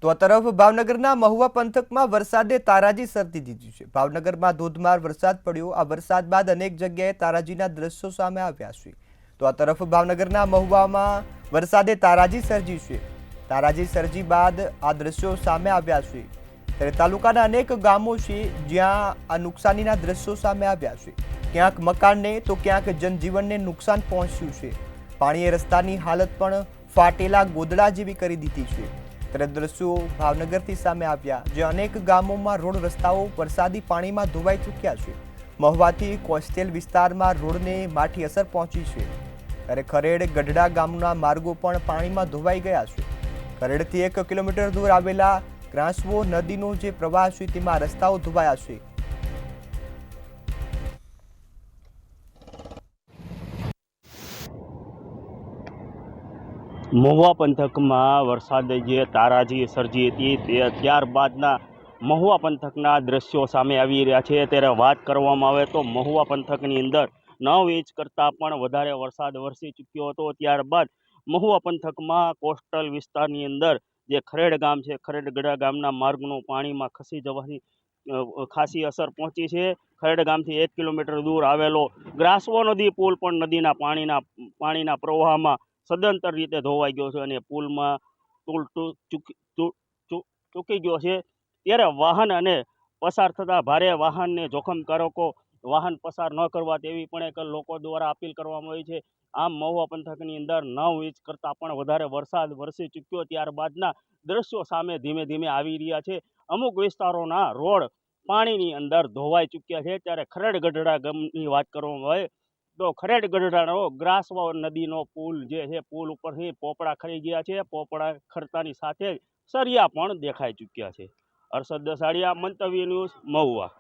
તો આ તરફ ભાવનગરના મહુવા પંથકમાં વરસાદે તારાજી સર્જી દીધી છે। ભાવનગરમાં ધોધમાર વરસાદ પડ્યો। આ વરસાદ બાદ અનેક જગ્યાએ તારાજીના દ્રશ્યો સામે આવ્યા છે। તો આ તરફ ભાવનગરના મહુવામાં વરસાદે તારાજી સર્જી છે। તારાજી સર્જી બાદ આ દ્રશ્યો સામે આવ્યા છે। ત્યારે તાલુકાના અનેક ગામો છે જ્યાં આ નુકસાનીના દ્રશ્યો સામે આવ્યા છે। ક્યાંક મકાનને તો ક્યાંક જનજીવનને નુકસાન પહોંચ્યું છે। પાણીએ રસ્તાની હાલત પણ ફાટેલા ગોદડા જેવી કરી દીધી છે। ત્યારે દ્રશ્યો ભાવનગરથી સામે આવ્યા, જે અનેક ગામોમાં રોડ રસ્તાઓ વરસાદી પાણીમાં ધોવાઈ ચૂક્યા છે। મહુવાથી કોસ્ટેલ વિસ્તારમાં રોડને માઠી અસર પહોંચી છે। ત્યારે ખરેડ ગઢડા ગામના માર્ગો પણ પાણીમાં ધોવાઈ ગયા છે। ખરેડથી 1 કિલોમીટર દૂર આવેલા ગ્રાસવો નદીનો જે પ્રવાહ છે તેમાં રસ્તાઓ ધોવાયા છે। મહુવા પંથકમાં વરસાદે જે તારાજી સર્જી હતી તે ત્યારબાદના મહુવા પંથકના દ્રશ્યો સામે આવી રહ્યા છે। ત્યારે વાત કરવામાં આવે તો મહુવા પંથકની અંદર 9 ઇંચ કરતાં પણ વધારે વરસાદ વરસી ચૂક્યો હતો। ત્યારબાદ મહુવા પંથકમાં કોસ્ટલ વિસ્તારની અંદર જે ખરેડ ગામ છે, ખરેડગઢા ગામના માર્ગનું પાણીમાં ખસી જવાની ખાસી અસર પહોંચી છે। ખરેડ ગામથી 1 કિલોમીટર દૂર આવેલો ગ્રાસવો નદી પુલ પણ નદીના પાણીના પ્રવાહમાં સદંતર રીતે ધોવાઈ ગયો છે અને પુલમાં ચૂકી ગયો છે। ત્યારે વાહન અને પસાર થતા ભારે વાહનને જોખમકારકો વાહન પસાર ન કરવા તેવી પણ એક લોકો દ્વારા અપીલ કરવામાં આવી છે। આમ મહુવા પંથકની અંદર 9 ઇંચ કરતાં પણ વધારે વરસાદ વરસી ચૂક્યો ત્યારબાદના દ્રશ્યો સામે ધીમે ધીમે આવી રહ્યા છે। અમુક વિસ્તારોના રોડ પાણીની અંદર ધોવાઈ ચૂક્યા છે। ત્યારે ખરેડ ગઢડા ગામની વાત કરવામાં આવે તો ખરેડ ગઢડાનો ગ્રાસવા નદીનો પુલ જે છે, પુલ ઉપરથી પોપડા ખરી ગયા છે। પોપડા ખરતાની સાથે સરિયા પણ દેખાઈ ચૂક્યા છે। હર્ષદ દસાડિયા, મંતવ્ય ન્યૂઝ, મહુવા।